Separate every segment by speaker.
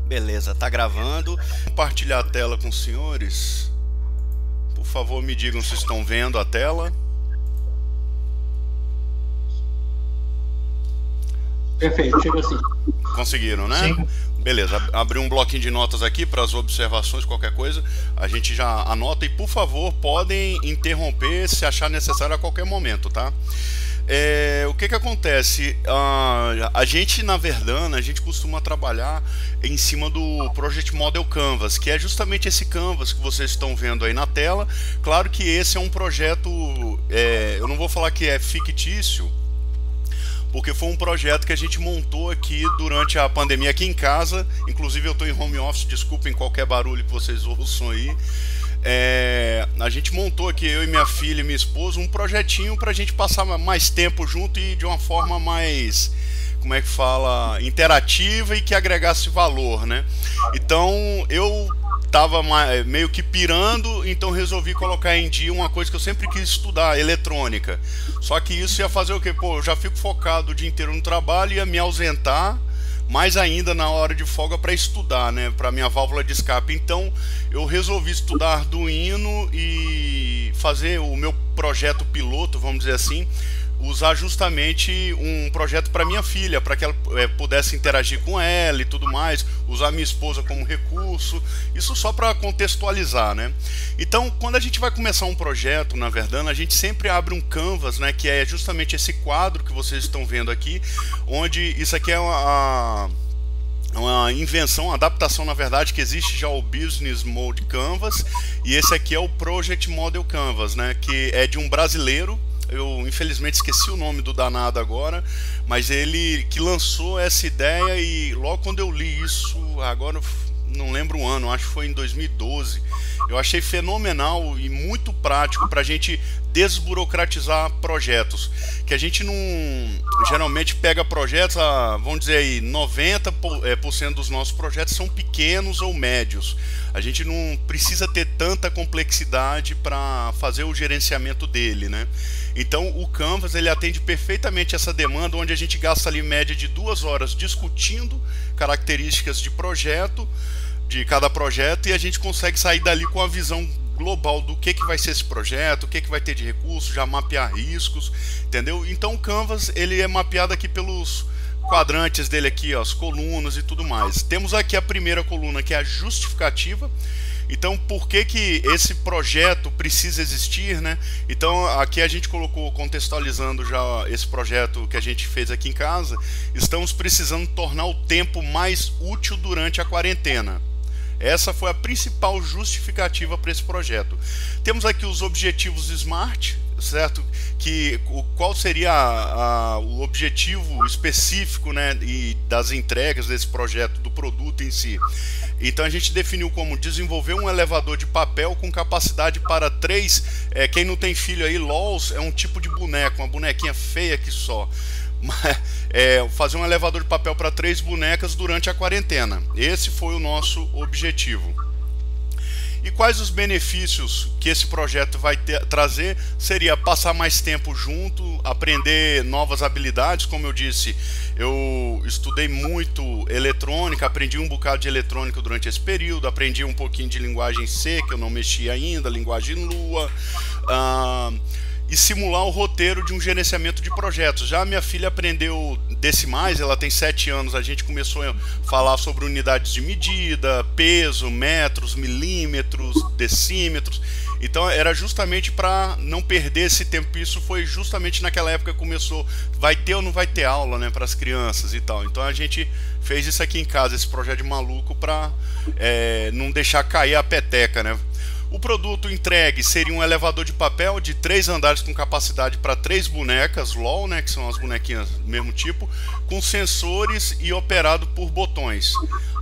Speaker 1: Beleza, tá gravando. Compartilhar a tela com os senhores. Por favor, me digam se estão vendo a tela.
Speaker 2: Perfeito, chegou assim.
Speaker 1: Conseguiram, né?
Speaker 2: Sim.
Speaker 1: Beleza, abri um bloquinho de notas aqui para as observações, qualquer coisa. A gente já anota e, por favor, podem interromper se achar necessário a qualquer momento, tá? O que acontece? A gente na Verdana, a gente costuma trabalhar em cima do Project Model Canvas, que é justamente esse Canvas que vocês estão vendo aí na tela. Claro que esse é um projeto, eu não vou falar que é fictício, porque foi um projeto que a gente montou aqui durante a pandemia aqui em casa. Inclusive eu estou em home office, desculpem qualquer barulho que vocês ouçam aí. A gente montou aqui, eu e minha filha e minha esposa, um projetinho para a gente passar mais tempo junto e de uma forma mais, como é que fala, interativa e que agregasse valor, né? Então eu tava meio que pirando, então resolvi colocar em dia uma coisa que eu sempre quis estudar, eletrônica. Só que isso ia fazer o quê? Pô, eu já fico focado o dia inteiro no trabalho, ia me ausentar mais ainda na hora de folga para estudar, né, para minha válvula de escape. Então eu resolvi estudar Arduino e fazer o meu projeto piloto, vamos dizer assim, usar justamente um projeto para minha filha, para que ela pudesse interagir com ela e tudo mais, usar minha esposa como recurso, isso só para contextualizar, né? Então, quando a gente vai começar um projeto na Verdana, a gente sempre abre um Canvas, né, que é justamente esse quadro que vocês estão vendo aqui, onde isso aqui é uma invenção, uma adaptação, na verdade, que existe já o Business Mode Canvas, e esse aqui é o Project Model Canvas, né, que é de um brasileiro. Eu infelizmente esqueci o nome do danado agora, mas ele que lançou essa ideia, e logo quando eu li isso, agora não lembro o ano, acho que foi em 2012, eu achei fenomenal e muito prático para a gente desburocratizar projetos, que a gente não geralmente pega projetos, vamos dizer aí, 90% dos nossos projetos são pequenos ou médios. A gente não precisa ter tanta complexidade para fazer o gerenciamento dele, né? Então o Canvas ele atende perfeitamente essa demanda, onde a gente gasta ali média de 2 horas discutindo características de cada projeto, e a gente consegue sair dali com a visão global do que vai ser esse projeto, o que vai ter de recurso, já mapear riscos, entendeu? Então o Canvas ele é mapeado aqui pelos quadrantes dele aqui, ó, as colunas e tudo mais. Temos aqui a primeira coluna, que é a justificativa. Então, por que esse projeto precisa existir, né? Então, aqui a gente colocou, contextualizando já esse projeto que a gente fez aqui em casa, estamos precisando tornar o tempo mais útil durante a quarentena. Essa foi a principal justificativa para esse projeto. Temos aqui os objetivos SMART, certo? Qual seria o objetivo específico, né, e das entregas desse projeto, do produto em si. Então a gente definiu como desenvolver um elevador de papel com capacidade para 3. Quem não tem filho aí, LOLs é um tipo de boneco, uma bonequinha feia que só. Fazer um elevador de papel para 3 bonecas durante a quarentena. Esse foi o nosso objetivo. E quais os benefícios que esse projeto vai trazer? Seria passar mais tempo junto, aprender novas habilidades. Como eu disse, eu estudei muito eletrônica, aprendi um bocado de eletrônica durante esse período, aprendi um pouquinho de linguagem C, que eu não mexi ainda, linguagem Lua, e simular o roteiro de um gerenciamento de projetos. Já a minha filha aprendeu decimais, ela tem 7 anos, a gente começou a falar sobre unidades de medida, peso, metros, milímetros, decímetros. Então era justamente para não perder esse tempo. Isso foi justamente naquela época que começou, vai ter ou não vai ter aula, né, para as crianças e tal. Então a gente fez isso aqui em casa, esse projeto de maluco, para não deixar cair a peteca, né. O produto entregue seria um elevador de papel de 3 andares com capacidade para 3 bonecas LOL, né, que são as bonequinhas do mesmo tipo, com sensores e operado por botões.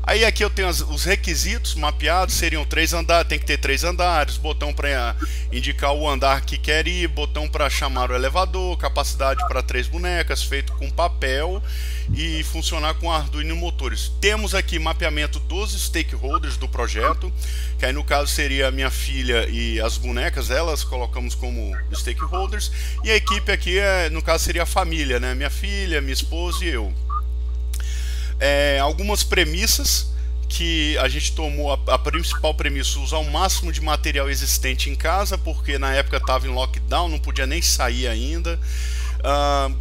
Speaker 1: Aí aqui eu tenho os requisitos mapeados, seriam 3 andares, tem que ter 3 andares, botão para indicar o andar que quer ir, botão para chamar o elevador, capacidade para 3 bonecas, feito com papel e funcionar com Arduino motores. Temos aqui mapeamento dos stakeholders do projeto, que aí no caso seria a minha filha e as bonecas, elas colocamos como stakeholders, e a equipe aqui no caso seria a família, né? Minha filha, minha esposa e eu. Algumas premissas que a gente tomou a principal premissa, usar o máximo de material existente em casa, porque na época estava em lockdown, não podia nem sair ainda.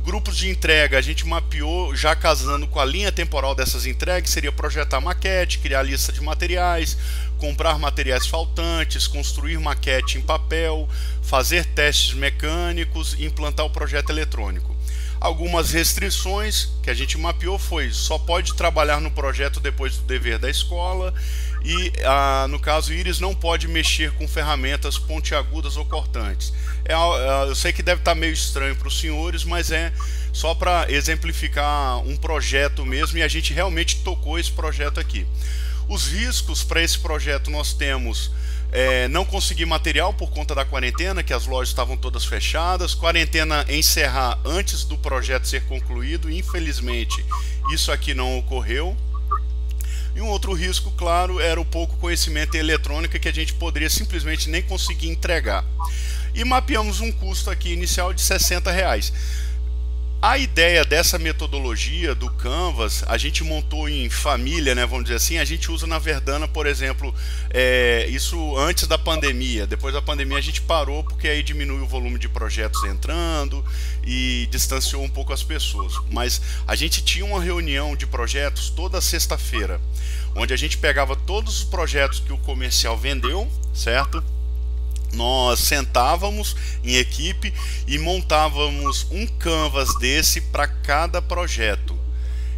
Speaker 1: Grupos de entrega, a gente mapeou já casando com a linha temporal dessas entregas, seria projetar maquete, criar lista de materiais, comprar materiais faltantes, construir maquete em papel, fazer testes mecânicos e implantar o projeto eletrônico. Algumas restrições que a gente mapeou foi: só pode trabalhar no projeto depois do dever da escola e, no caso, Iris não pode mexer com ferramentas pontiagudas ou cortantes. Eu sei que deve estar meio estranho para os senhores, mas é só para exemplificar um projeto mesmo, e a gente realmente tocou esse projeto aqui. Os riscos para esse projeto nós temos: não conseguir material por conta da quarentena, que as lojas estavam todas fechadas, quarentena encerrar antes do projeto ser concluído, infelizmente isso aqui não ocorreu. E um outro risco, claro, era o pouco conhecimento em eletrônica, que a gente poderia simplesmente nem conseguir entregar. E mapeamos um custo aqui inicial de R$60. A ideia dessa metodologia do Canvas, a gente montou em família, né, vamos dizer assim. A gente usa na Verdana, por exemplo, isso antes da pandemia. Depois da pandemia a gente parou, porque aí diminui o volume de projetos entrando e distanciou um pouco as pessoas. Mas a gente tinha uma reunião de projetos toda sexta-feira, onde a gente pegava todos os projetos que o comercial vendeu, certo? Nós sentávamos em equipe e montávamos um canvas desse para cada projeto.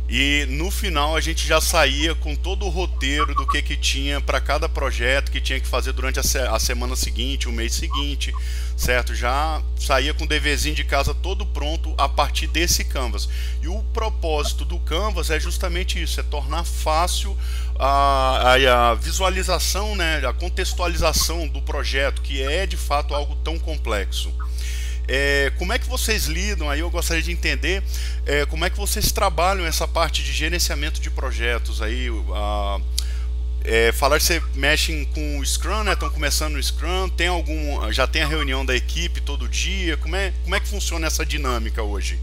Speaker 1: E no final a gente já saía com todo o roteiro do que tinha para cada projeto, que tinha que fazer durante a semana seguinte, o mês seguinte, certo? Já saía com o deverzinho de casa todo pronto a partir desse Canvas. E o propósito do Canvas é justamente isso: é tornar fácil a visualização, né, a contextualização do projeto, que é de fato algo tão complexo. Como é que vocês lidam? Aí eu gostaria de entender como é que vocês trabalham essa parte de gerenciamento de projetos aí. Falar que você mexem com o Scrum, né? Estão começando o Scrum, já tem a reunião da equipe todo dia. Como é que funciona essa dinâmica hoje?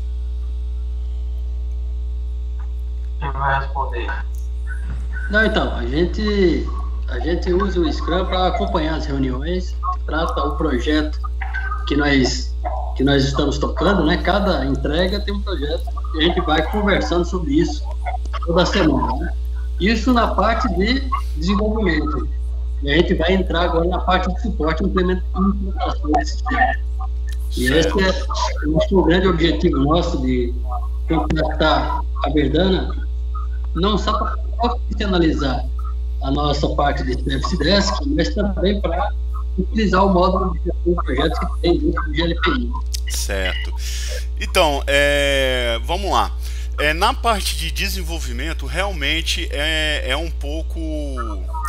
Speaker 2: Quem vai responder? Não, então, a gente usa o Scrum para acompanhar as reuniões, trata o projeto que nós estamos tocando, né? Cada entrega tem um projeto e a gente vai conversando sobre isso toda semana, né? Isso na parte de desenvolvimento. E a gente vai entrar agora na parte de suporte e implementação desse sistema. E esse é o grande objetivo nosso, de contratar a Verdana, não só para profissionalizar a nossa parte de Service Desk, mas também para utilizar o módulo de projetos que tem dentro do GLPI.
Speaker 1: Certo. Então, vamos lá. Na parte de desenvolvimento, realmente é um pouco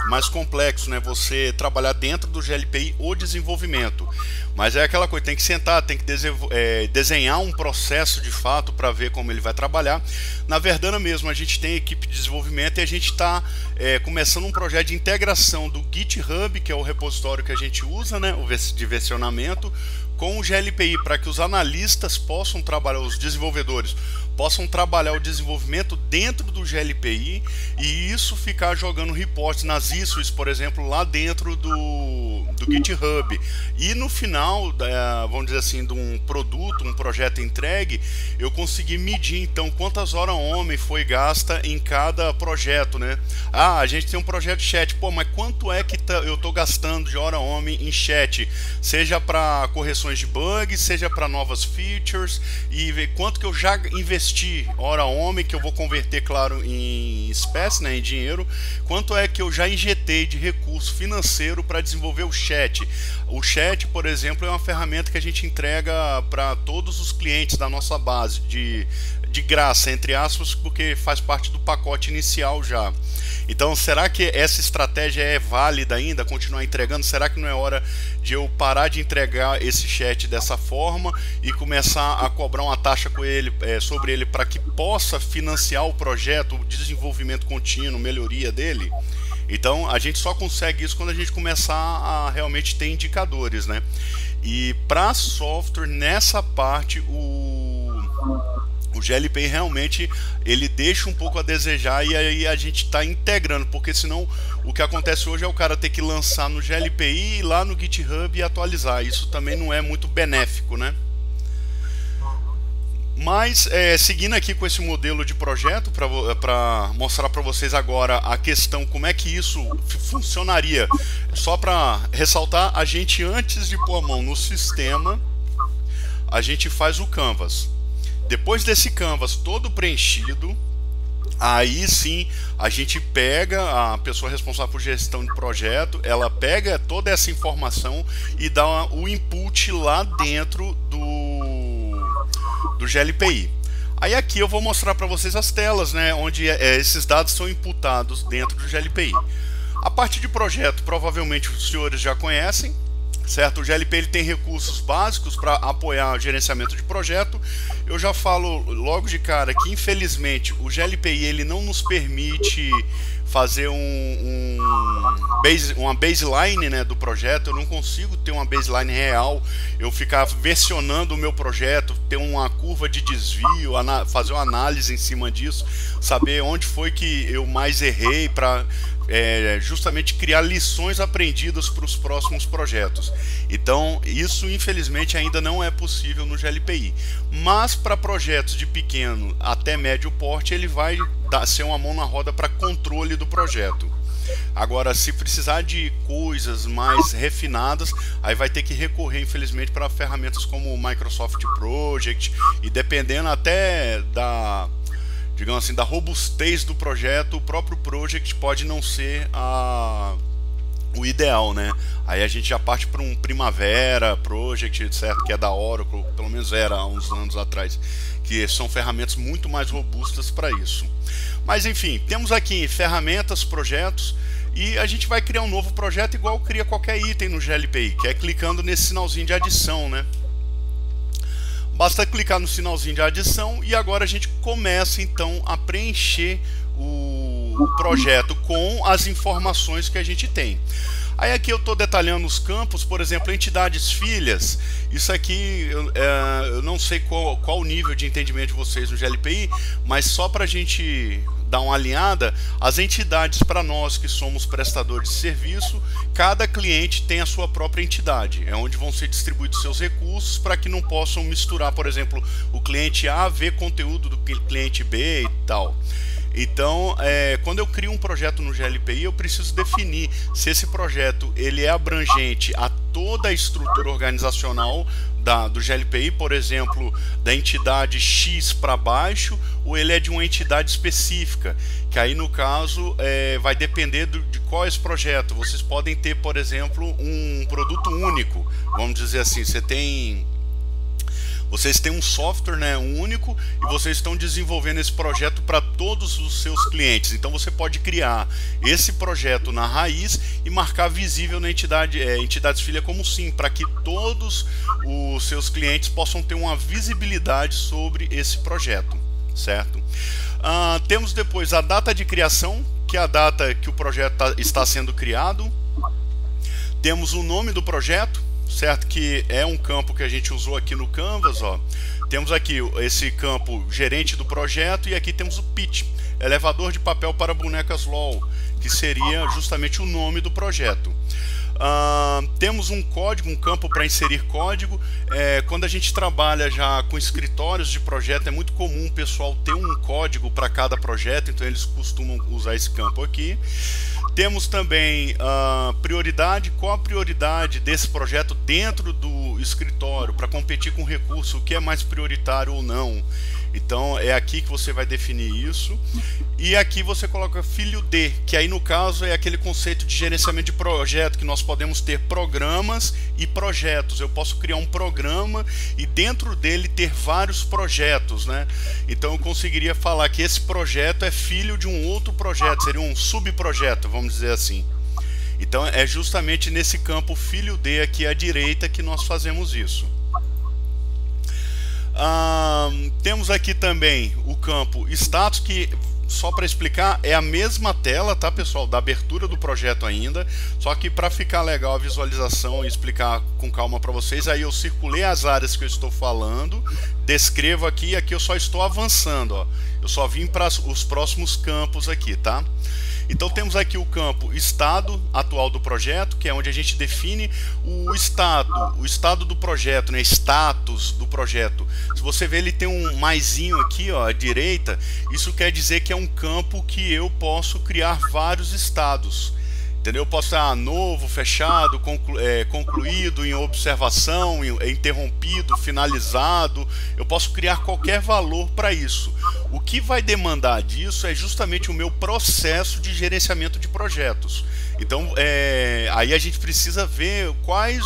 Speaker 1: mais complexo, né? Você trabalhar dentro do GLPI o desenvolvimento. Mas é aquela coisa, tem que sentar, tem que desenhar um processo de fato para ver como ele vai trabalhar. Na Verdana mesmo, a gente tem equipe de desenvolvimento e a gente está começando um projeto de integração do GitHub, que é o repositório que a gente usa, né? De versionamento, com o GLPI, para que os analistas possam trabalhar, os desenvolvedores possam trabalhar o desenvolvimento dentro do GLPI e isso ficar jogando reportes nas issues, por exemplo, lá dentro do GitHub. E no final, vamos dizer assim, de um produto, um projeto entregue, eu consegui medir então quantas horas homem foi gasta em cada projeto, né? A gente tem um projeto de chat, mas quanto é que eu estou gastando de hora homem em chat? Seja para correções de bugs, seja para novas features, e ver quanto que eu já investi hora homem, que eu vou converter, claro, em espécie, né, em dinheiro. Quanto é que eu já injetei de recurso financeiro para desenvolver o chat? O chat, por exemplo, é uma ferramenta que a gente entrega para todos os clientes da nossa base, de graça, entre aspas, porque faz parte do pacote inicial já. Então, será que essa estratégia é válida ainda, continuar entregando? Será que não é hora de eu parar de entregar esse chat dessa forma e começar a cobrar uma taxa sobre ele para que possa financiar o projeto, o desenvolvimento contínuo, melhoria dele? Então, a gente só consegue isso quando a gente começar a realmente ter indicadores, né? E para software, nessa parte, O GLPI realmente ele deixa um pouco a desejar, e aí a gente está integrando, porque senão o que acontece hoje é o cara ter que lançar no GLPI, ir lá no GitHub e atualizar. Isso também não é muito benéfico, né? Mas seguindo aqui com esse modelo de projeto, para mostrar para vocês agora a questão como é que isso funcionaria. Só para ressaltar, a gente, antes de pôr a mão no sistema, a gente faz o Canvas. Depois desse Canvas todo preenchido, aí sim a gente pega, a pessoa responsável por gestão de projeto, ela pega toda essa informação e dá o input lá dentro do GLPI. Aí aqui eu vou mostrar para vocês as telas, né, onde esses dados são imputados dentro do GLPI. A parte de projeto, provavelmente os senhores já conhecem, certo? O GLPI ele tem recursos básicos para apoiar o gerenciamento de projeto. Eu já falo logo de cara que, infelizmente, o GLPI ele não nos permite fazer uma baseline, né, do projeto. Eu não consigo ter uma baseline real, eu ficar versionando o meu projeto, ter uma curva de desvio, fazer uma análise em cima disso, saber onde foi que eu mais errei, para justamente criar lições aprendidas para os próximos projetos. Então isso infelizmente ainda não é possível no GLPI, mas para projetos de pequeno até médio porte ele vai ser uma mão na roda para controle do projeto. Agora, se precisar de coisas mais refinadas, aí vai ter que recorrer infelizmente para ferramentas como o Microsoft Project, e dependendo até digamos assim, da robustez do projeto, o próprio Project pode não ser o ideal, né? Aí a gente já parte para um Primavera Project, certo? Que é da Oracle, pelo menos era há uns anos atrás, que são ferramentas muito mais robustas para isso. Mas enfim, temos aqui ferramentas, projetos, e a gente vai criar um novo projeto igual cria qualquer item no GLPI, que é clicando nesse sinalzinho de adição, né? Basta clicar no sinalzinho de adição e agora a gente começa então a preencher o projeto com as informações que a gente tem. Aí aqui eu estou detalhando os campos, por exemplo, entidades filhas. Isso aqui eu não sei qual o nível de entendimento de vocês no GLPI, mas só para a gente dar uma alinhada, as entidades para nós que somos prestadores de serviço, cada cliente tem a sua própria entidade, é onde vão ser distribuídos seus recursos para que não possam misturar, por exemplo, o cliente A vê conteúdo do cliente B e tal. Então, quando eu crio um projeto no GLPI, eu preciso definir se esse projeto ele é abrangente a toda a estrutura organizacional do GLPI, por exemplo, da entidade X para baixo, ou ele é de uma entidade específica, que aí no caso vai depender de qual é esse projeto. Vocês podem ter, por exemplo, um produto único, vamos dizer assim, vocês têm um software, né, único, e vocês estão desenvolvendo esse projeto para todos os seus clientes. Então você pode criar esse projeto na raiz e marcar visível na entidades filha como sim, para que todos os seus clientes possam ter uma visibilidade sobre esse projeto, certo? Temos depois a data de criação, que é a data que o projeto está sendo criado. Temos o nome do projeto, certo? Que é um campo que a gente usou aqui no Canvas, ó. Temos aqui esse campo gerente do projeto, e aqui temos o pitch, elevador de papel para bonecas LOL, que seria justamente o nome do projeto. Temos um código, um campo para inserir código. Quando a gente trabalha já com escritórios de projeto, é muito comum o pessoal ter um código para cada projeto, então eles costumam usar esse campo aqui. Temos também prioridade, qual a prioridade desse projeto dentro do escritório, para competir com recurso, o que é mais prioritário ou não. Então é aqui que você vai definir isso. E aqui você coloca filho D, que aí no caso é aquele conceito de gerenciamento de projeto, que nós podemos ter programas e projetos. Eu posso criar um programa e dentro dele ter vários projetos, né? Então eu conseguiria falar que esse projeto é filho de um outro projeto, seria um subprojeto, vamos dizer assim. Então é justamente nesse campo filho D aqui à direita que nós fazemos isso. Temos aqui também o campo status, que só para explicar, é a mesma tela, tá, pessoal, da abertura do projeto ainda, só que para ficar legal a visualização e explicar com calma para vocês, aí eu circulei as áreas que eu estou falando, descrevo aqui, e aqui eu só estou avançando, ó. Eu só vim para os próximos campos aqui, tá? Então temos aqui o campo estado atual do projeto, que é onde a gente define o estado do projeto, né? Status do projeto. Se você ver, ele tem um maisinho aqui, ó, à direita, isso quer dizer que é um campo que eu posso criar vários estados. Entendeu? Eu posso estar novo, fechado, concluído, em observação, interrompido, finalizado. Eu posso criar qualquer valor para isso. O que vai demandar disso é justamente o meu processo de gerenciamento de projetos. Então, aí a gente precisa ver quais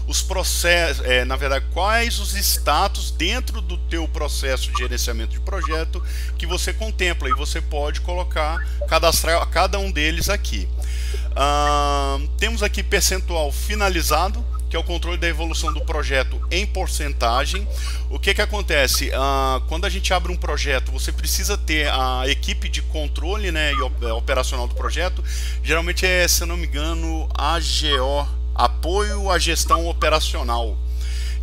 Speaker 1: os processos, na verdade, quais os status dentro do teu processo de gerenciamento de projeto que você contempla, e você pode cadastrar cada um deles aqui. Temos aqui percentual finalizado, que é o controle da evolução do projeto em porcentagem. O que acontece? Quando a gente abre um projeto, você precisa ter a equipe de controle, né, e operacional do projeto. Geralmente é, se eu não me engano, AGO, Apoio à Gestão Operacional.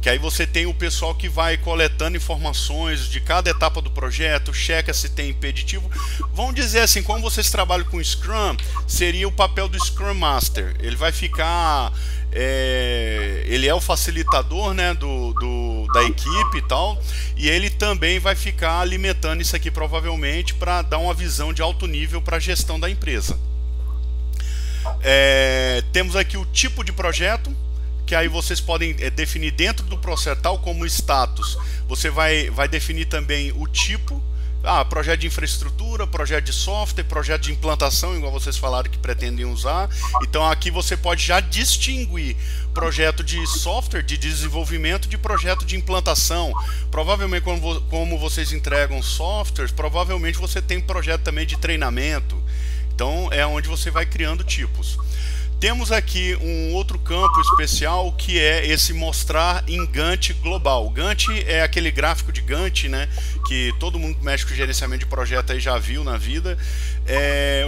Speaker 1: Que aí você tem o pessoal que vai coletando informações de cada etapa do projeto, checa se tem impeditivo. Vamos dizer assim, como vocês trabalham com Scrum, seria o papel do Scrum Master. Ele vai ficar... ele é o facilitador, né, da equipe e tal, e ele também vai ficar alimentando isso aqui provavelmente para dar uma visão de alto nível para a gestão da empresa. Temos aqui o tipo de projeto, que aí vocês podem definir dentro do processo, tal como o status. Você vai definir também o tipo, projeto de infraestrutura, projeto de software, projeto de implantação, igual vocês falaram que pretendem usar. Então aqui você pode já distinguir projeto de software, de desenvolvimento, de projeto de implantação. Provavelmente, como vocês entregam softwares, provavelmente você tem projeto também de treinamento. Então é onde você vai criando tipos. Temos aqui um outro campo especial, que é esse mostrar em Gantt global. Gantt é aquele gráfico de Gantt, né, que todo mundo que mexe com gerenciamento de projeto aí já viu na vida.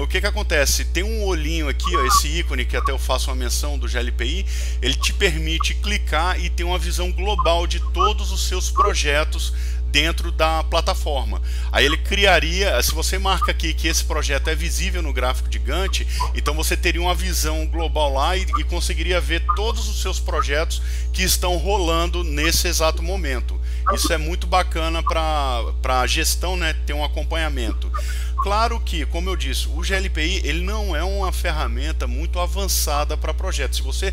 Speaker 1: O que acontece? Tem um olhinho aqui, ó, esse ícone que até eu faço uma menção do GLPI, ele te permite clicar e ter uma visão global de todos os seus projetos dentro da plataforma. Aí ele criaria, se você marca aqui que esse projeto é visível no gráfico de Gantt, então você teria uma visão global lá e conseguiria ver todos os seus projetos que estão rolando nesse exato momento. Isso é muito bacana para a gestão, né, ter um acompanhamento. Claro que, como eu disse, o GLPI ele não é uma ferramenta muito avançada para projetos. Se você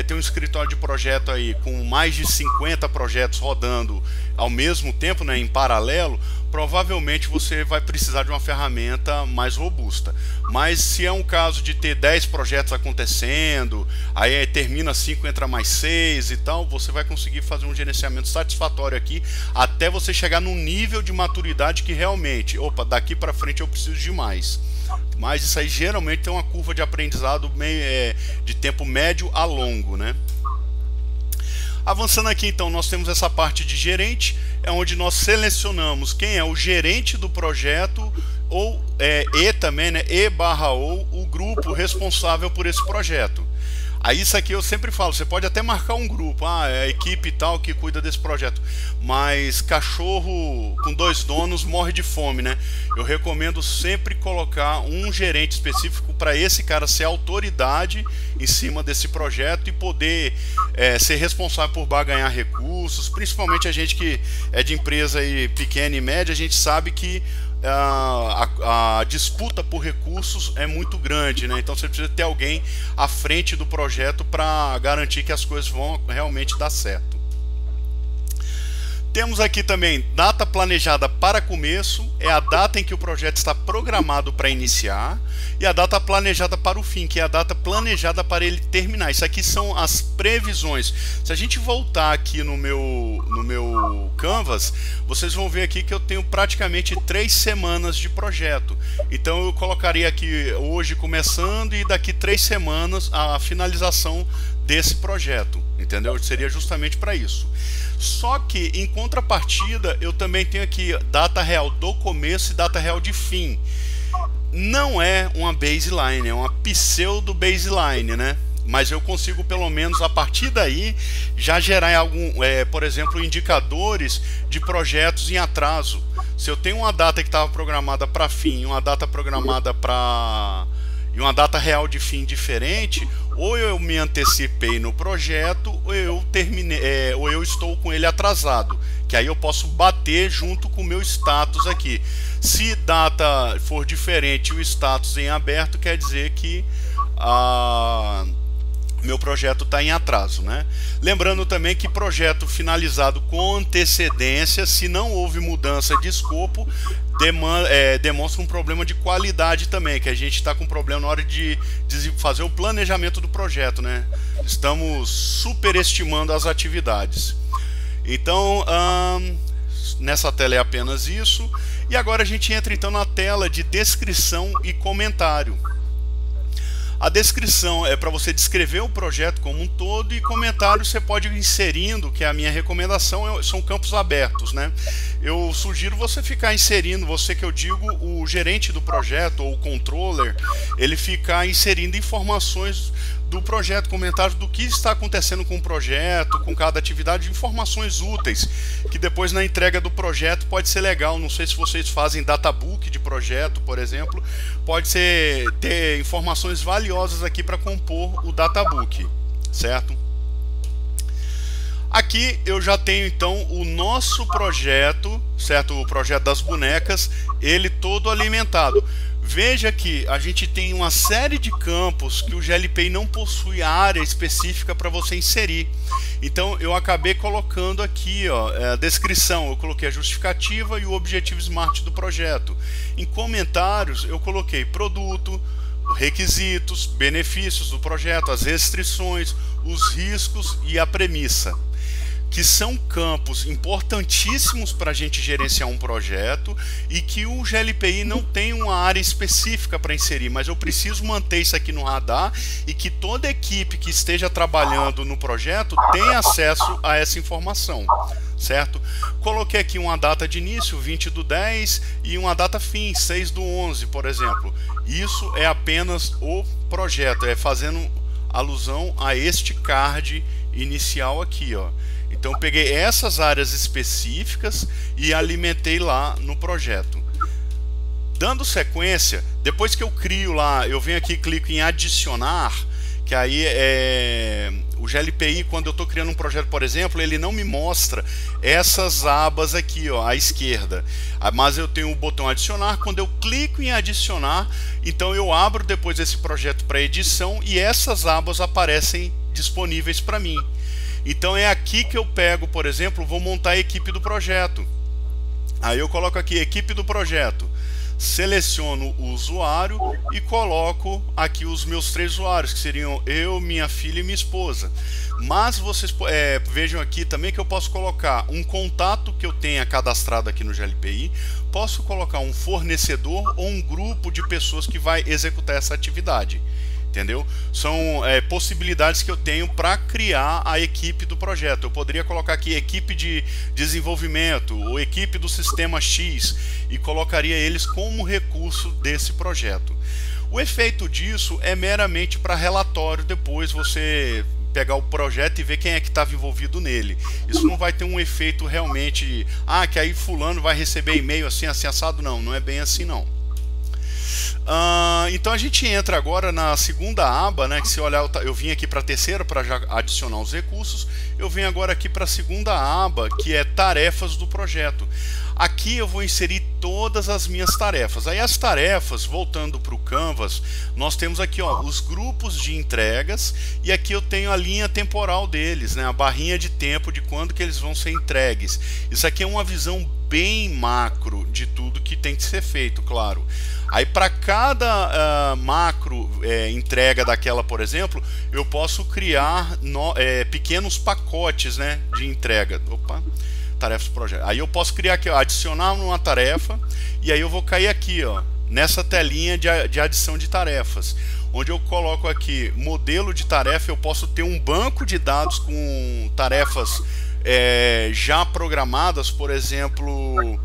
Speaker 1: tem um escritório de projeto aí com mais de 50 projetos rodando ao mesmo tempo, né, em paralelo, provavelmente você vai precisar de uma ferramenta mais robusta. Mas se é um caso de ter 10 projetos acontecendo, aí termina 5, entra mais 6 e tal, você vai conseguir fazer um gerenciamento satisfatório aqui, até você chegar num nível de maturidade que realmente, opa, daqui para frente eu preciso de mais. Mas isso aí geralmente tem uma curva de aprendizado de tempo médio a longo, né? Avançando aqui, então, nós temos essa parte de gerente, é onde nós selecionamos quem é o gerente do projeto, ou também, né, E/ou o grupo responsável por esse projeto. Aí isso aqui eu sempre falo, você pode até marcar um grupo, é a equipe tal que cuida desse projeto, mas cachorro com 2 donos morre de fome, né? Eu recomendo sempre colocar um gerente específico para esse cara ser autoridade em cima desse projeto e poder ser responsável por barganhar recursos, principalmente a gente que é de empresa aí pequena e média, a gente sabe que a disputa por recursos é muito grande, né? Então você precisa ter alguém à frente do projeto para garantir que as coisas vão realmente dar certo. Temos aqui também data planejada para começo, é a data em que o projeto está programado para iniciar, e a data planejada para o fim, que é a data planejada para ele terminar. Isso aqui são as previsões. Se a gente voltar aqui no meu Canvas, vocês vão ver aqui que eu tenho praticamente 3 semanas de projeto. Então eu colocaria aqui hoje começando e daqui 3 semanas a finalização desse projeto, entendeu? Seria justamente para isso. Só que, em contrapartida, eu também tenho aqui data real do começo e data real de fim. Não é uma baseline, é uma pseudo baseline, né? Mas eu consigo, pelo menos, a partir daí, já gerar algum, por exemplo, indicadores de projetos em atraso. Se eu tenho uma data que estava programada para fim e uma data programada para... e uma data real de fim diferente, ou eu me antecipei no projeto, ou eu terminei, ou eu estou com ele atrasado, que aí eu posso bater junto com o meu status aqui. Se data for diferente e o status em aberto, quer dizer que meu projeto está em atraso, né? Lembrando também que projeto finalizado com antecedência, se não houve mudança de escopo, demonstra um problema de qualidade também, que a gente está com problema na hora de fazer o planejamento do projeto, né? Estamos superestimando as atividades. Então, nessa tela é apenas isso. E agora a gente entra então na tela de descrição e comentário. A descrição é para você descrever o projeto como um todo, e comentário você pode ir inserindo, que é a minha recomendação, são campos abertos, né? Eu sugiro você ficar inserindo, você que eu digo, o gerente do projeto ou o controller, ele ficar inserindo informações do projeto, comentários do que está acontecendo com o projeto, com cada atividade, informações úteis, que depois na entrega do projeto pode ser legal. Não sei se vocês fazem databook de projeto, por exemplo, pode ter informações valiosas aqui para compor o databook, certo? Aqui eu já tenho então o nosso projeto, certo? O projeto das bonecas, ele todo alimentado. Veja que a gente tem uma série de campos que o GLPI não possui área específica para você inserir. Então eu acabei colocando aqui, ó, a descrição, eu coloquei a justificativa e o objetivo SMART do projeto. Em comentários eu coloquei produto, requisitos, benefícios do projeto, as restrições, os riscos e a premissa, que são campos importantíssimos para a gente gerenciar um projeto e que o GLPI não tem uma área específica para inserir, mas eu preciso manter isso aqui no radar e que toda equipe que esteja trabalhando no projeto tenha acesso a essa informação, certo? Coloquei aqui uma data de início, 20/10, e uma data fim, 6/11, por exemplo. Isso é apenas o projeto, é fazendo alusão a este card inicial aqui, ó. Então eu peguei essas áreas específicas e alimentei lá no projeto. Dando sequência, depois que eu crio lá, eu venho aqui e clico em adicionar, que aí o GLPI, quando eu estou criando um projeto, por exemplo, ele não me mostra essas abas aqui, ó, à esquerda. Mas eu tenho o botão adicionar. Quando eu clico em adicionar, então eu abro depois esse projeto para edição e essas abas aparecem disponíveis para mim. Então é aqui que eu pego, por exemplo, vou montar a equipe do projeto. Aí eu coloco aqui equipe do projeto, seleciono o usuário e coloco aqui os meus 3 usuários, que seriam eu, minha filha e minha esposa. Mas vocês vejam aqui também que eu posso colocar um contato que eu tenha cadastrado aqui no GLPI, posso colocar um fornecedor ou um grupo de pessoas que vai executar essa atividade. Entendeu? São possibilidades que eu tenho para criar a equipe do projeto. Eu poderia colocar aqui equipe de desenvolvimento ou equipe do sistema X e colocaria eles como recurso desse projeto. O efeito disso é meramente para relatório, depois você pegar o projeto e ver quem é que estava envolvido nele. Isso não vai ter um efeito realmente, que aí fulano vai receber e-mail assim, assim assado. Não é bem assim não. Então a gente entra agora na segunda aba, né, que se olhar, eu vim aqui para a terceira para já adicionar os recursos, eu venho agora aqui para a segunda aba, que é tarefas do projeto. Aqui eu vou inserir todas as minhas tarefas. Aí as tarefas, voltando para o Canvas, nós temos aqui, ó, os grupos de entregas, e aqui eu tenho a linha temporal deles, né, a barrinha de tempo de quando que eles vão ser entregues. Isso aqui é uma visão bem macro de tudo que tem que ser feito, claro. Aí para cada macro entrega daquela, por exemplo, eu posso criar pequenos pacotes, né, de entrega. Opa, tarefas do projeto. Aí eu posso criar aqui, ó, adicionar uma tarefa, e aí eu vou cair aqui, ó, nessa telinha de adição de tarefas, onde eu coloco aqui modelo de tarefa. Eu posso ter um banco de dados com tarefas já programadas, por exemplo.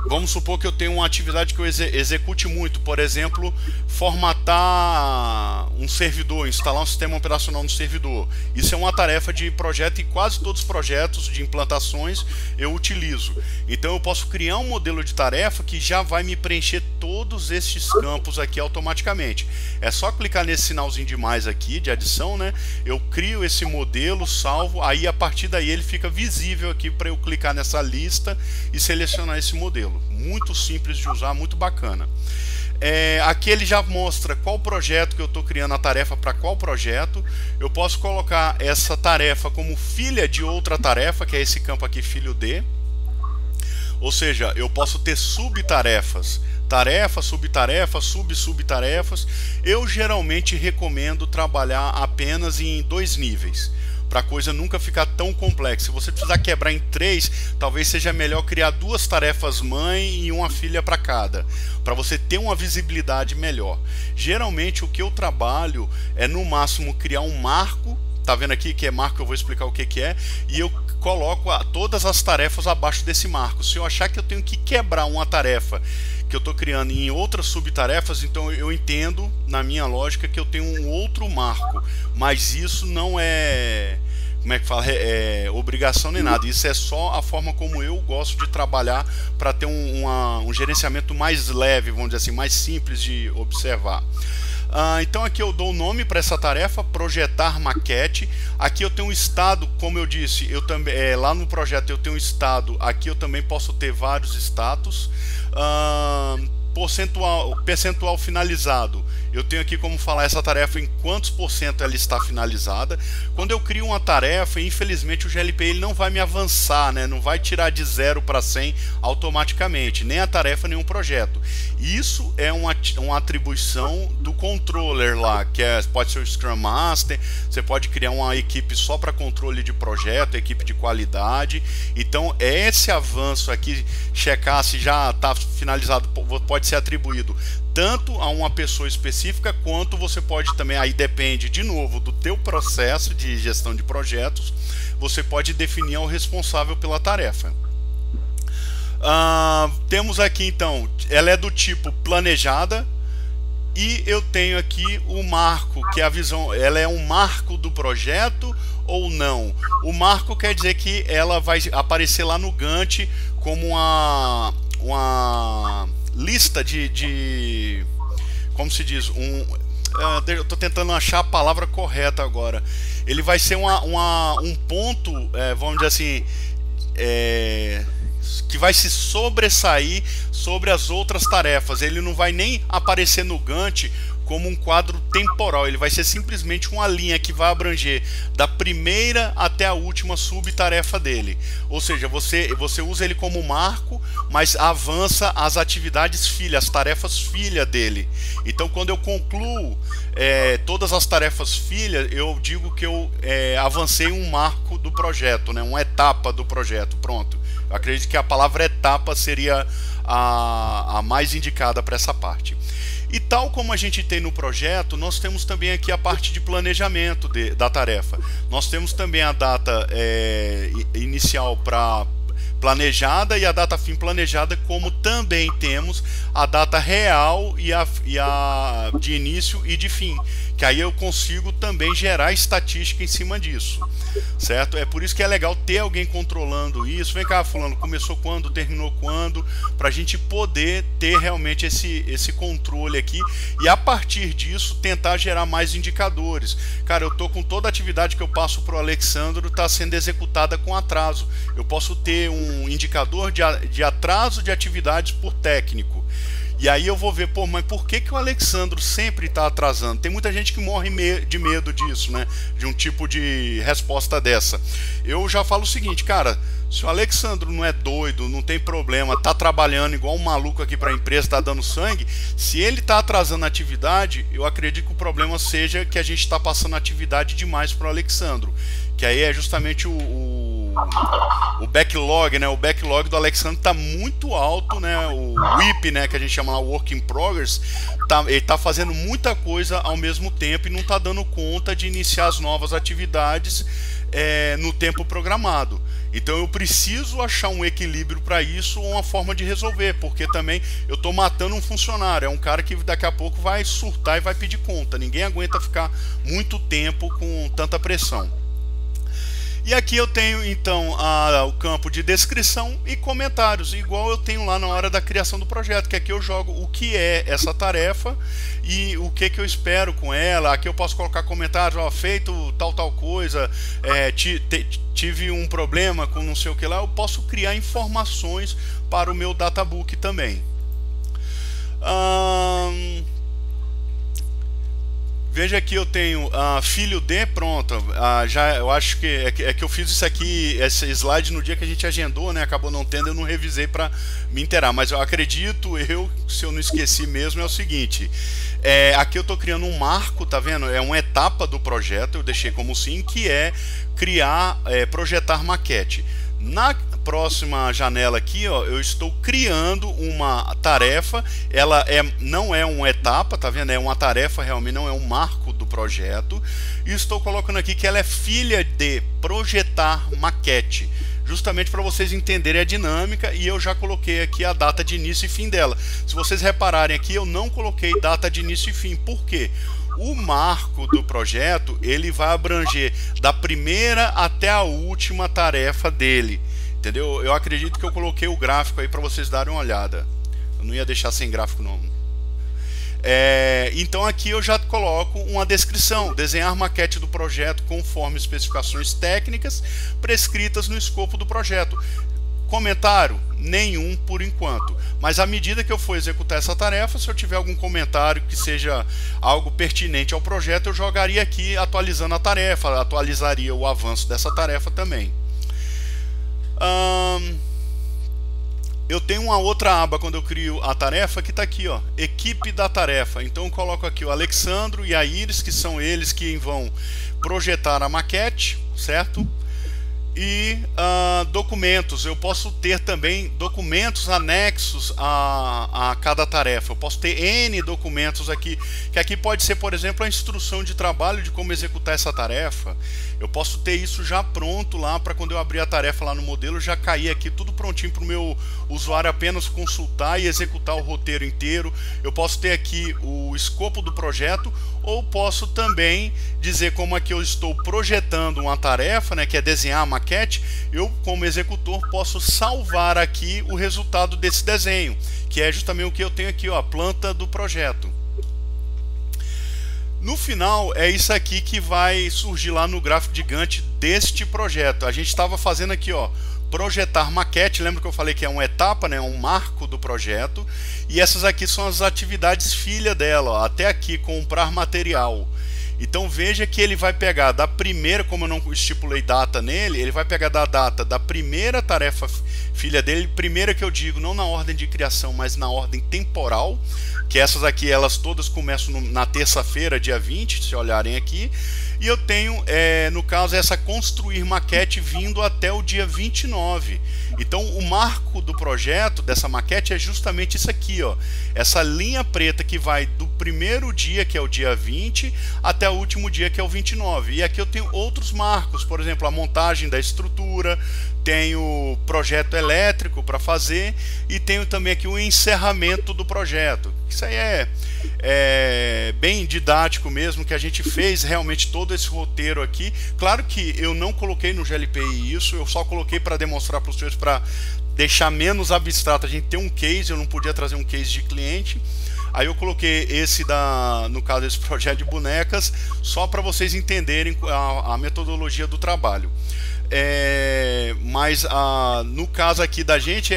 Speaker 1: Vamos supor que eu tenho uma atividade que eu execute muito, por exemplo, formatar um servidor, instalar um sistema operacional no servidor. Isso é uma tarefa de projeto e quase todos os projetos de implantações eu utilizo. Então eu posso criar um modelo de tarefa que já vai me preencher todos estes campos aqui automaticamente. É só clicar nesse sinalzinho de mais aqui, de adição, né? Eu crio esse modelo, salvo, aí a partir daí ele fica visível aqui para eu clicar nessa lista e selecionar esse modelo. Muito simples de usar, muito bacana. Aqui ele já mostra qual projeto que eu estou criando a tarefa para qual projeto. Eu posso colocar essa tarefa como filha de outra tarefa, que é esse campo aqui, filho de. Ou seja, eu posso ter subtarefas, tarefa, subtarefa, subtarefas. Eu geralmente recomendo trabalhar apenas em 2 níveis, para a coisa nunca ficar tão complexa. Se você precisar quebrar em 3, talvez seja melhor criar 2 tarefas mãe e uma filha para cada, para você ter uma visibilidade melhor. Geralmente o que eu trabalho é no máximo criar um marco, tá vendo aqui que é marco, eu vou explicar o que é, e eu coloco todas as tarefas abaixo desse marco. Se eu achar que eu tenho que quebrar uma tarefa que eu estou criando em outras subtarefas, então eu entendo, na minha lógica, que eu tenho um outro marco, mas isso não é, como é que fala, obrigação nem nada, isso é só a forma como eu gosto de trabalhar para ter um gerenciamento mais leve, vamos dizer assim, mais simples de observar. Então aqui eu dou o nome para essa tarefa, projetar maquete. Aqui eu tenho um estado, como eu disse, eu também, lá no projeto eu tenho um estado, aqui eu também posso ter vários status. Percentual finalizado, eu tenho aqui como falar essa tarefa em quantos % ela está finalizada. Quando eu crio uma tarefa, infelizmente o GLP ele não vai me avançar, né? Não vai tirar de 0 para 100 automaticamente, nem a tarefa, nem um projeto. Isso é uma atribuição do controller lá, que pode ser o Scrum Master. Você pode criar uma equipe só para controle de projeto, equipe de qualidade. Então esse avanço aqui, checar se já está finalizado, pode ser atribuído tanto a uma pessoa específica, quanto você pode também, aí depende de novo do teu processo de gestão de projetos, você pode definir o responsável pela tarefa. Temos aqui então, ela é do tipo planejada, e eu tenho aqui o marco, que é a visão, ela é um marco do projeto ou não. O marco quer dizer que ela vai aparecer lá no Gantt como uma lista de como se diz, eu estou tentando achar a palavra correta agora. Ele vai ser um ponto, vamos dizer assim, que vai se sobressair sobre as outras tarefas. Ele não vai nem aparecer no Gantt como um quadro temporal, ele vai ser simplesmente uma linha que vai abranger da primeira até a última subtarefa dele. Ou seja, você usa ele como marco, mas avança as atividades filha, as tarefas filha dele. Então quando eu concluo todas as tarefas filha, eu digo que eu avancei um marco do projeto, né? Uma etapa do projeto, pronto. Eu acredito que a palavra etapa seria a mais indicada para essa parte. E tal como a gente tem no projeto, nós temos também aqui a parte de planejamento da tarefa. Nós temos também a data inicial para planejada e a data fim planejada, como também temos a data real e a de início e de fim, que aí eu consigo também gerar estatística em cima disso, certo? É por isso que é legal ter alguém controlando isso. Vem cá, fulano, começou quando, terminou quando, para a gente poder ter realmente esse controle aqui e a partir disso tentar gerar mais indicadores. Cara, eu tô com toda a atividade que eu passo para o Alexandro está sendo executada com atraso. Eu posso ter um indicador de atraso de atividades por técnico. E aí eu vou ver, pô, mas por que o Alexandro sempre está atrasando? Tem muita gente que morre de medo disso, né? De um tipo de resposta dessa. Eu já falo o seguinte, cara, se o Alexandro não é doido, não tem problema, tá trabalhando igual um maluco aqui para a empresa, tá dando sangue, se ele tá atrasando a atividade, eu acredito que o problema seja que a gente está passando atividade demais para o Alexandro. Que aí é justamente o backlog, né? O backlog do Alexandre está muito alto, né? O WIP, né? Que a gente chama lá Work in Progress, ele está fazendo muita coisa ao mesmo tempo e não está dando conta de iniciar as novas atividades no tempo programado. Então eu preciso achar um equilíbrio para isso ou uma forma de resolver, porque também eu estou matando um funcionário, é um cara que daqui a pouco vai surtar e vai pedir conta. Ninguém aguenta ficar muito tempo com tanta pressão. E aqui eu tenho então o campo de descrição e comentários, igual eu tenho lá na hora da criação do projeto, que aqui eu jogo o que é essa tarefa e o que eu espero com ela. Aqui eu posso colocar comentários, ó, feito tal coisa, tive um problema com não sei o que lá. Eu posso criar informações para o meu databook também. Veja aqui, eu tenho filho de, pronto, eu acho que é que eu fiz isso aqui, esse slide no dia que a gente agendou, né, acabou não tendo, eu não revisei para me inteirar, mas eu acredito, se eu não esqueci mesmo, é o seguinte, aqui eu estou criando um marco, tá vendo, é uma etapa do projeto, eu deixei como sim, que é projetar maquete. Na próxima janela aqui, ó, eu estou criando uma tarefa, ela não é uma etapa, tá vendo? É uma tarefa, realmente não é um marco do projeto. E estou colocando aqui que ela é filha de projetar maquete, justamente para vocês entenderem a dinâmica, e eu já coloquei aqui a data de início e fim dela. Se vocês repararem aqui, eu não coloquei data de início e fim. Por quê? O marco do projeto, ele vai abranger da primeira até a última tarefa dele. Entendeu? Eu acredito que eu coloquei o gráfico aí para vocês darem uma olhada. Eu não ia deixar sem gráfico não. Então aqui eu já coloco uma descrição: desenhar maquete do projeto conforme especificações técnicas prescritas no escopo do projeto. Comentário? Nenhum por enquanto. Mas à medida que eu for executar essa tarefa, se eu tiver algum comentário que seja algo pertinente ao projeto, eu jogaria aqui atualizando a tarefa, atualizaria o avanço dessa tarefa também. Eu tenho uma outra aba quando eu crio a tarefa que está aqui, ó, equipe da tarefa. Então eu coloco aqui o Alexandro e a Iris, que são eles que vão projetar a maquete, certo? E documentos, eu posso ter também documentos anexos a cada tarefa. Eu posso ter N documentos aqui, que aqui pode ser, por exemplo, a instrução de trabalho de como executar essa tarefa. Eu posso ter isso já pronto lá para quando eu abrir a tarefa lá no modelo, já cair aqui tudo prontinho para o meu usuário apenas consultar e executar o roteiro inteiro. Eu posso ter aqui o escopo do projeto, ou posso também dizer como é que eu estou projetando uma tarefa, né, que é desenhar a maquete. Eu, como executor, posso salvar aqui o resultado desse desenho, que é justamente o que eu tenho aqui, ó, a planta do projeto. No final, é isso aqui que vai surgir lá no gráfico de Gantt deste projeto. A gente estava fazendo aqui, ó, projetar maquete. Lembra que eu falei que é uma etapa, né, um marco do projeto. E essas aqui são as atividades filha dela, ó, até aqui, comprar material. Então veja que ele vai pegar da primeira, como eu não estipulei data nele, ele vai pegar da data da primeira tarefa filha dele, primeira que eu digo, não na ordem de criação, mas na ordem temporal, que essas aqui, elas todas começam na terça-feira, dia 20, se olharem aqui, e eu tenho, no caso, essa construir maquete vindo até o dia 29. Então o marco do projeto, dessa maquete, é justamente isso aqui, ó, essa linha preta que vai do primeiro dia, que é o dia 20, até o último dia, que é o 29. E aqui eu tenho outros marcos, por exemplo, a montagem da estrutura, tenho projeto elétrico para fazer, e tenho também aqui o encerramento do projeto. Isso aí é bem didático mesmo, que a gente fez realmente todo esse roteiro aqui. Claro que eu não coloquei no GLPI isso, eu só coloquei para demonstrar para os senhores, para deixar menos abstrato. A gente tem um case, eu não podia trazer um case de cliente. Aí eu coloquei esse no caso, esse projeto de bonecas, só para vocês entenderem a metodologia do trabalho. Mas no caso aqui da gente,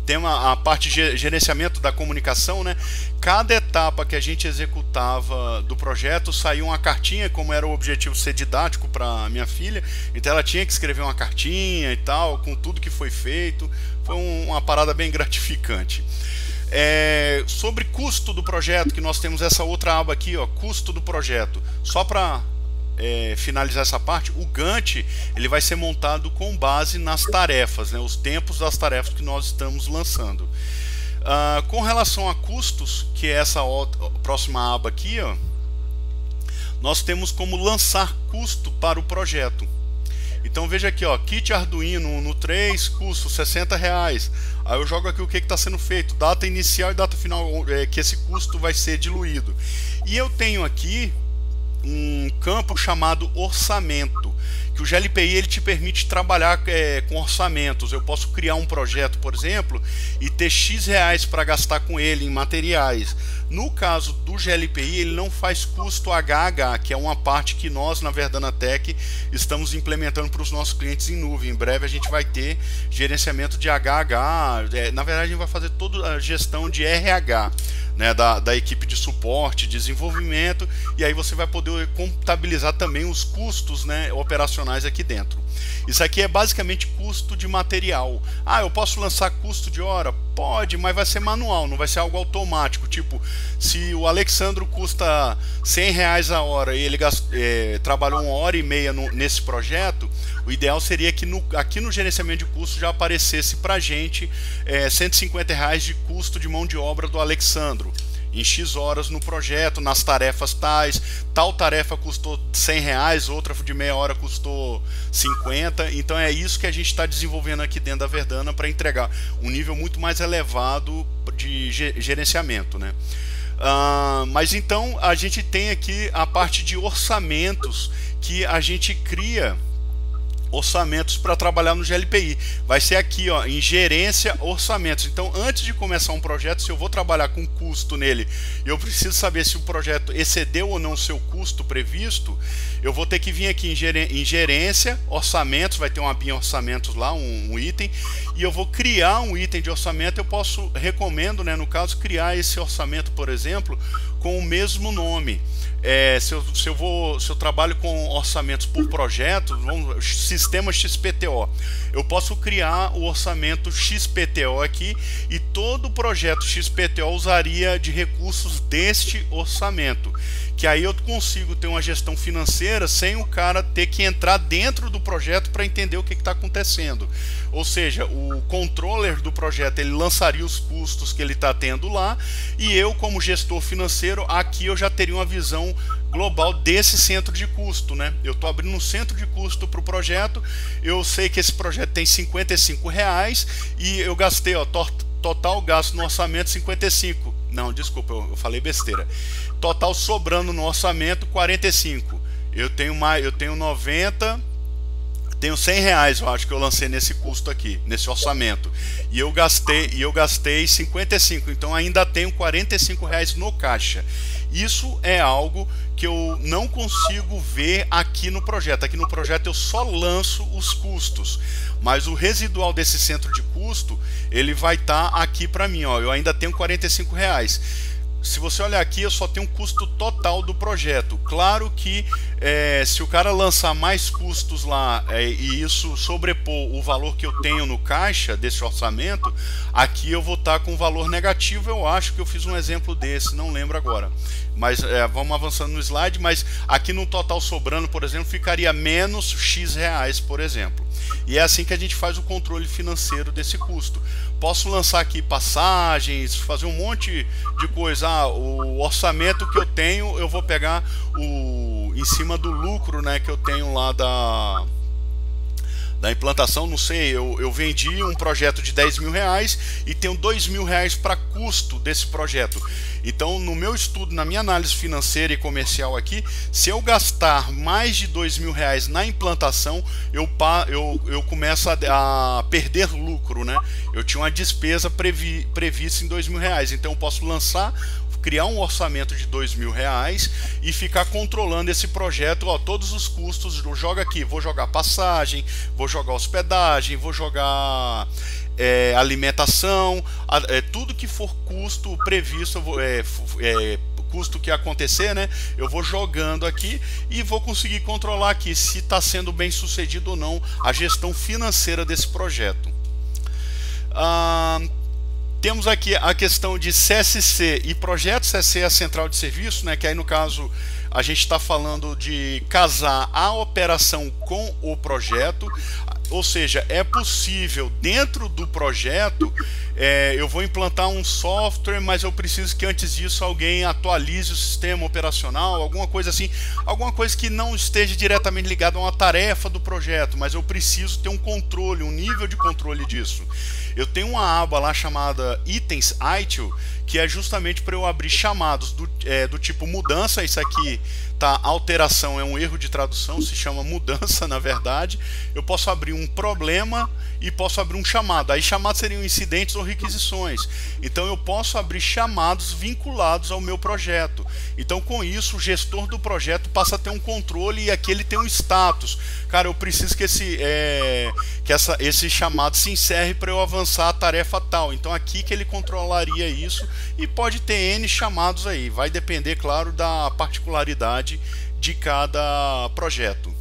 Speaker 1: tem a parte de gerenciamento da comunicação, né? Cada etapa que a gente executava do projeto saía uma cartinha, como era o objetivo ser didático para minha filha, então ela tinha que escrever uma cartinha e tal, com tudo que foi feito. Foi uma parada bem gratificante. Sobre custo do projeto, que nós temos essa outra aba aqui, ó, custo do projeto. Só para finalizar essa parte, o Gantt ele vai ser montado com base nas tarefas, né, os tempos das tarefas que nós estamos lançando. Com relação a custos, que é essa próxima aba aqui, ó, nós temos como lançar custo para o projeto. Então veja aqui, ó, kit Arduino no 3, custo R$60. Aí eu jogo aqui o que está sendo feito, data inicial e data final, que esse custo vai ser diluído. E eu tenho aqui um campo chamado orçamento, que o GLPI ele te permite trabalhar com orçamentos. Eu posso criar um projeto, por exemplo, e ter X reais para gastar com ele em materiais. No caso do GLPI, ele não faz custo HH, que é uma parte que nós, na Verdana Tech, estamos implementando para os nossos clientes em nuvem. Em breve a gente vai ter gerenciamento de HH, na verdade a gente vai fazer toda a gestão de RH, né, da equipe de suporte, desenvolvimento, e aí você vai poder contabilizar também os custos, né, operacionais aqui dentro. Isso aqui é basicamente custo de material. Ah, eu posso lançar custo de hora? Pode, mas vai ser manual, não vai ser algo automático. Tipo, se o Alexandro custa R$100 a hora e ele trabalhou 1h30 nesse projeto, o ideal seria que aqui no gerenciamento de custo já aparecesse para a gente R$150 de custo de mão de obra do Alexandro em X horas no projeto, nas tarefas tais. Tal tarefa custou R$100, outra de meia hora custou 50. Então é isso que a gente está desenvolvendo aqui dentro da Verdana para entregar um nível muito mais elevado de gerenciamento, né? Mas então a gente tem aqui a parte de orçamentos, que a gente cria orçamentos para trabalhar no GLPI. Vai ser aqui, ó, em gerência, orçamentos. Então, antes de começar um projeto, se eu vou trabalhar com custo nele, eu preciso saber se o projeto excedeu ou não o seu custo previsto. Eu vou ter que vir aqui em gerência, orçamentos, vai ter uma abinha orçamentos lá, um item, e eu vou criar um item de orçamento. Eu recomendo, né, no caso, criar esse orçamento, por exemplo, com o mesmo nome. Se eu trabalho com orçamentos por projeto, sistema XPTO, eu posso criar o orçamento XPTO aqui, e todo projeto XPTO usaria de recursos deste orçamento, que aí eu consigo ter uma gestão financeira sem o cara ter que entrar dentro do projeto para entender o que está acontecendo. Ou seja, o controller do projeto ele lançaria os custos que ele está tendo lá, e eu, como gestor financeiro, aqui eu já teria uma visão global desse centro de custo, né? Eu estou abrindo um centro de custo para o projeto, eu sei que esse projeto tem R$55 e eu gastei, ó, total gasto no orçamento 55. Não, desculpa, eu falei besteira. Total sobrando no orçamento 45. Eu tenho 90, tenho R$100, eu acho que eu lancei nesse custo aqui, nesse orçamento. E eu gastei 55, então ainda tenho R$45 no caixa. Isso é algo que eu não consigo ver aqui no projeto. Aqui no projeto eu só lanço os custos, mas o residual desse centro de custo, ele vai estar aqui para mim, ó. Eu ainda tenho R$45. Se você olhar aqui, eu só tenho um custo total do projeto. Claro que se o cara lançar mais custos lá e isso sobrepor o valor que eu tenho no caixa desse orçamento, aqui eu vou estar com um valor negativo. Eu acho que eu fiz um exemplo desse, não lembro agora. Mas vamos avançando no slide. Mas aqui no total sobrando, por exemplo, ficaria menos X reais, por exemplo. E é assim que a gente faz o controle financeiro desse custo. Posso lançar aqui passagens, fazer um monte de coisa. O orçamento que eu tenho, eu vou pegar em cima do lucro, né, que eu tenho lá da implantação. Não sei, eu vendi um projeto de R$10.000 e tenho R$2.000 para custo desse projeto. Então, no meu estudo, na minha análise financeira e comercial aqui, se eu gastar mais de R$2.000 na implantação, eu começo a perder lucro, né? Eu tinha uma despesa prevista em R$2.000, então eu posso criar um orçamento de R$2.000 e ficar controlando esse projeto, ó, todos os custos. Eu jogo aqui, vou jogar passagem, vou jogar hospedagem, vou jogar alimentação, tudo que for custo previsto, custo que acontecer, né? Eu vou jogando aqui e vou conseguir controlar aqui se está sendo bem sucedido ou não a gestão financeira desse projeto. Temos aqui a questão de CSC e projeto. CSC é a central de serviço, né? Que aí no caso a gente está falando de casar a operação com o projeto. Ou seja, é possível dentro do projeto eu vou implantar um software, mas eu preciso que antes disso alguém atualize o sistema operacional, alguma coisa assim, alguma coisa que não esteja diretamente ligada a uma tarefa do projeto, mas eu preciso ter um controle, um nível de controle disso. Eu tenho uma aba lá chamada Itens ITIL, que é justamente para eu abrir chamados do tipo mudança. Isso aqui tá, alteração é um erro de tradução, se chama mudança na verdade. Eu posso abrir um problema e posso abrir um chamado. Aí chamados seriam incidentes ou requisições. Então eu posso abrir chamados vinculados ao meu projeto. Então com isso o gestor do projeto passa a ter um controle e aqui ele tem um status. Cara, eu preciso que esse chamado se encerre para eu avançar a tarefa tal. Então aqui que ele controlaria isso, e pode ter N chamados aí. Vai depender, claro, da particularidade de cada projeto.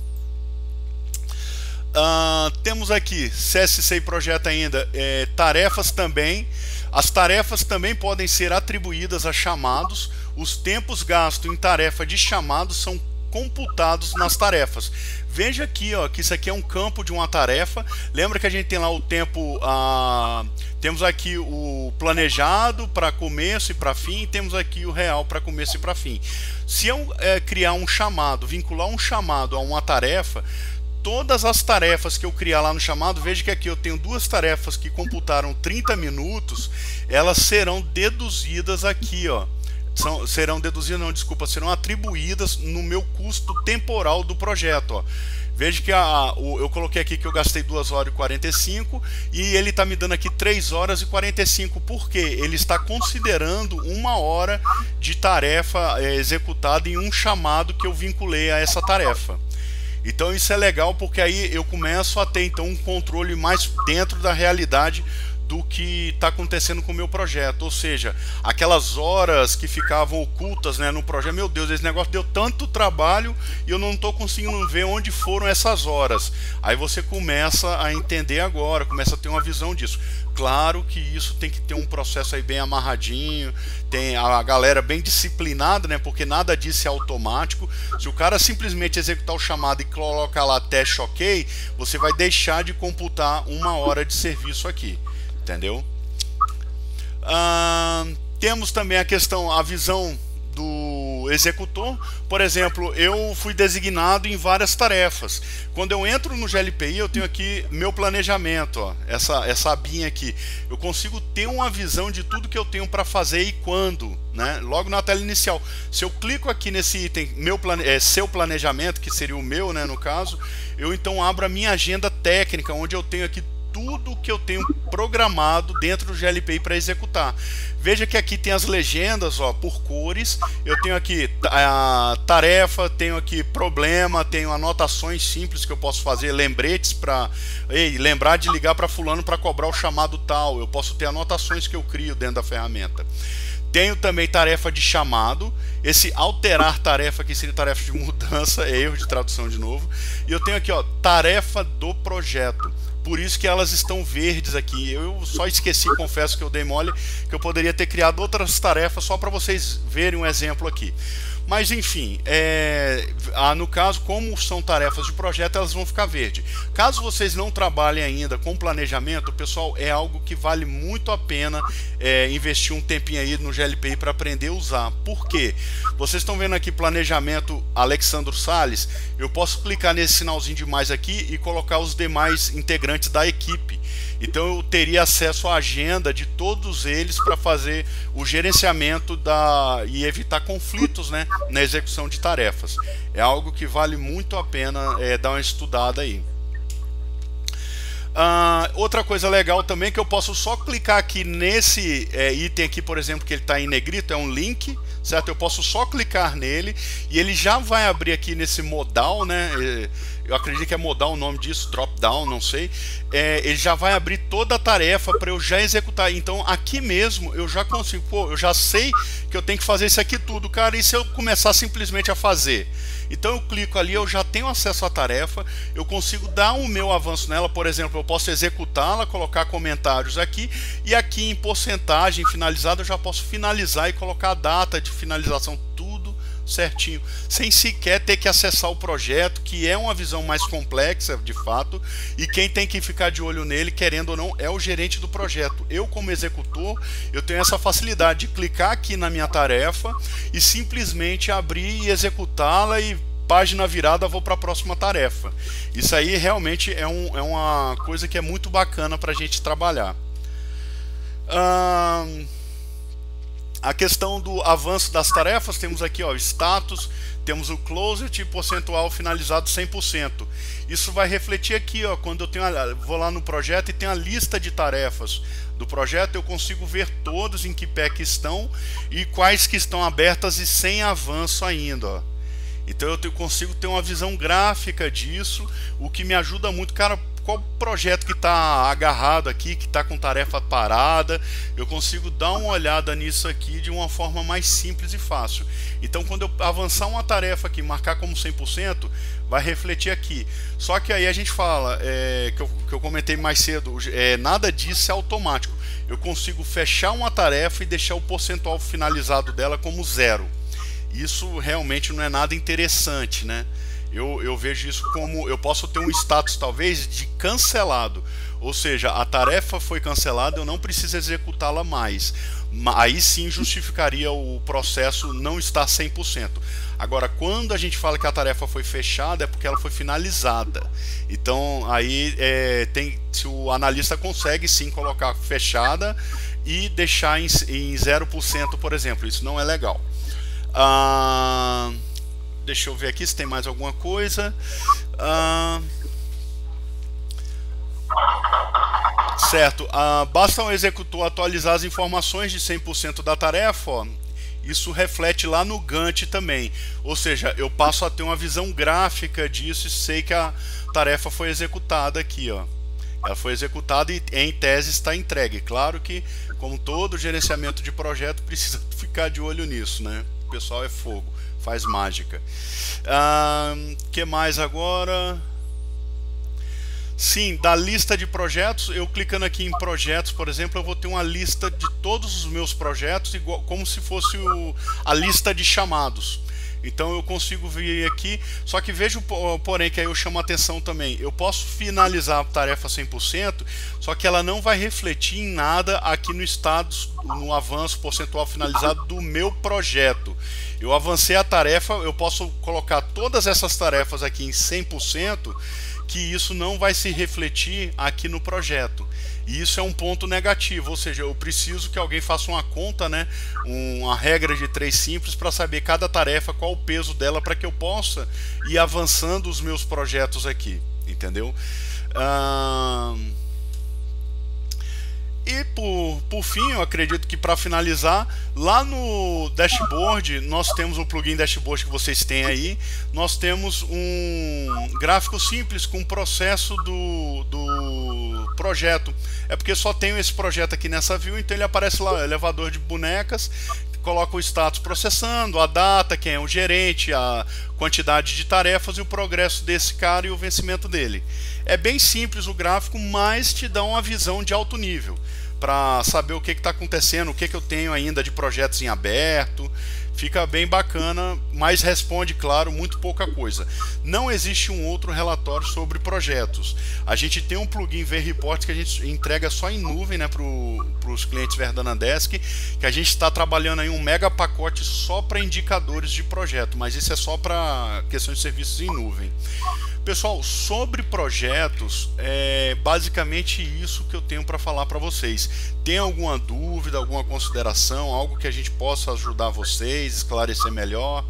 Speaker 1: Temos aqui CSC projeto ainda, tarefas também. As tarefas também podem ser atribuídas a chamados. Os tempos gastos em tarefa de chamados são computados nas tarefas. Veja aqui, ó, que isso aqui é um campo de uma tarefa. Lembra que a gente tem lá o tempo, temos aqui o planejado para começo e para fim, e temos aqui o real para começo e para fim. Se eu criar um chamado, vincular um chamado a uma tarefa, todas as tarefas que eu criar lá no chamado, veja que aqui eu tenho duas tarefas que computaram 30 minutos, elas serão deduzidas aqui, ó. Serão atribuídas no meu custo temporal do projeto, ó. Veja que eu coloquei aqui que eu gastei 2 horas e 45 e ele está me dando aqui 3 horas e 45. Por quê? Ele está considerando 1 hora de tarefa executada em um chamado que eu vinculei a essa tarefa. Então isso é legal, porque aí eu começo a ter então um controle mais dentro da realidade do que está acontecendo com o meu projeto. Ou seja, aquelas horas que ficavam ocultas, né, no projeto, meu Deus, esse negócio deu tanto trabalho e eu não estou conseguindo ver onde foram essas horas. Aí você começa a entender agora, começa a ter uma visão disso. Claro que isso tem que ter um processo aí bem amarradinho, tem a galera bem disciplinada, né, porque nada disso é automático. Se o cara simplesmente executar o chamado e colocar lá teste ok, você vai deixar de computar 1 hora de serviço aqui. Entendeu? Temos também a questão, a visão do executor. Por exemplo, eu fui designado em várias tarefas. Quando eu entro no GLPI, eu tenho aqui meu planejamento, ó, essa abinha aqui. Eu consigo ter uma visão de tudo que eu tenho para fazer e quando, né? Logo na tela inicial. Se eu clico aqui nesse item, seu planejamento, que seria o meu, né, no caso, eu então abro a minha agenda técnica, onde eu tenho aqui tudo que eu tenho programado dentro do GLPI para executar. Veja que aqui tem as legendas, ó, por cores. Eu tenho aqui a tarefa, tenho aqui problema, tenho anotações simples que eu posso fazer, lembretes para lembrar de ligar para fulano para cobrar o chamado tal. Eu posso ter anotações que eu crio dentro da ferramenta. Tenho também tarefa de chamado. Esse alterar tarefa aqui seria tarefa de mudança, é erro de tradução de novo. E eu tenho aqui, ó, tarefa do projeto. Por isso que elas estão verdes aqui. Eu só esqueci, confesso que eu dei mole, que eu poderia ter criado outras tarefas só para vocês verem um exemplo aqui. Mas enfim, no caso, como são tarefas de projeto, elas vão ficar verde. Caso vocês não trabalhem ainda com planejamento, pessoal, é algo que vale muito a pena investir um tempinho aí no GLPI para aprender a usar. Por quê? Vocês estão vendo aqui planejamento Alexandro Salles. Eu posso clicar nesse sinalzinho de mais aqui e colocar os demais integrantes da equipe. Então eu teria acesso à agenda de todos eles para fazer o gerenciamento e evitar conflitos, né, na execução de tarefas. É algo que vale muito a pena dar uma estudada aí. Outra coisa legal também é que eu posso só clicar aqui nesse item aqui, por exemplo, que ele está em negrito, é um link, certo? Eu posso só clicar nele e ele já vai abrir aqui nesse modal, né? Eu acredito que é modal o nome disso, drop down, não sei. Ele já vai abrir toda a tarefa para eu já executar. Então aqui mesmo eu já consigo, pô, eu já sei que eu tenho que fazer isso aqui tudo, cara, e se eu começar simplesmente a fazer? Então eu clico ali, eu já tenho acesso à tarefa, eu consigo dar o meu avanço nela. Por exemplo, eu posso executá-la, colocar comentários aqui, e aqui em porcentagem finalizada eu já posso finalizar e colocar a data de finalização, tudo certinho, sem sequer ter que acessar o projeto, que é uma visão mais complexa de fato, e quem tem que ficar de olho nele, querendo ou não, é o gerente do projeto. Eu, como executor, eu tenho essa facilidade de clicar aqui na minha tarefa e simplesmente abrir e executá-la, e página virada vou para a próxima tarefa. Isso aí realmente é uma coisa que é muito bacana para a gente trabalhar. A questão do avanço das tarefas, temos aqui ó, status, temos o closed e percentual finalizado 100%. Isso vai refletir aqui, ó, quando eu vou lá no projeto e tem a lista de tarefas do projeto, eu consigo ver todos em que pé que estão e quais que estão abertas e sem avanço ainda, ó. Então eu consigo ter uma visão gráfica disso, o que me ajuda muito. Cara, qual projeto que está agarrado aqui, que está com tarefa parada, eu consigo dar uma olhada nisso aqui de uma forma mais simples e fácil. Então quando eu avançar uma tarefa aqui, marcar como 100%, vai refletir aqui. Só que aí a gente fala, que eu comentei mais cedo, nada disso é automático. Eu consigo fechar uma tarefa e deixar o percentual finalizado dela como 0. Isso realmente não é nada interessante, né? Eu vejo isso como, eu posso ter um status talvez de cancelado, ou seja, a tarefa foi cancelada, eu não preciso executá-la mais. Aí sim justificaria o processo não estar 100%. Agora, quando a gente fala que a tarefa foi fechada, é porque ela foi finalizada. Então, aí se o analista consegue sim colocar fechada e deixar em 0%, por exemplo, isso não é legal. Deixa eu ver aqui se tem mais alguma coisa. Certo, basta o executor atualizar as informações de 100% da tarefa, ó, isso reflete lá no Gantt também. Ou seja, eu passo a ter uma visão gráfica disso e sei que a tarefa foi executada aqui, ó. Ela foi executada e em tese está entregue. Claro que, como todo gerenciamento de projeto, precisa ficar de olho nisso, né? O pessoal é fogo, faz mágica. Que mais agora? Sim, da lista de projetos, eu clicando aqui em projetos, por exemplo, eu vou ter uma lista de todos os meus projetos, igual, como se fosse a lista de chamados. Então eu consigo vir aqui, só que vejo, porém, que aí eu chamo a atenção também. Eu posso finalizar a tarefa 100%, só que ela não vai refletir em nada aqui no status, no avanço percentual finalizado do meu projeto. Eu avancei a tarefa, eu posso colocar todas essas tarefas aqui em 100%, que isso não vai se refletir aqui no projeto. E isso é um ponto negativo, ou seja, eu preciso que alguém faça uma conta, né, uma regra de 3 simples para saber cada tarefa, qual o peso dela, para que eu possa ir avançando os meus projetos aqui, entendeu? E por fim, eu acredito que para finalizar, lá no dashboard, nós temos o plugin dashboard que vocês têm aí, nós temos um gráfico simples com o processo do projeto. É porque só tenho esse projeto aqui nessa view, então ele aparece lá, elevador de bonecas, coloca o status processando, a data, quem é o gerente, a quantidade de tarefas e o progresso desse cara e o vencimento dele. É bem simples o gráfico, mas te dá uma visão de alto nível, para saber o que está acontecendo, o que eu tenho ainda de projetos em aberto. Fica bem bacana, mas responde, claro, muito pouca coisa. Não existe um outro relatório sobre projetos. A gente tem um plugin vReports que a gente entrega só em nuvem, né, para os clientes Verdana Desk, que a gente está trabalhando aí um mega pacote só para indicadores de projeto, mas isso é só para questões de serviços em nuvem. Pessoal, sobre projetos, é basicamente isso que eu tenho para falar para vocês. Tem alguma dúvida, alguma consideração, algo que a gente possa ajudar vocês, esclarecer melhor?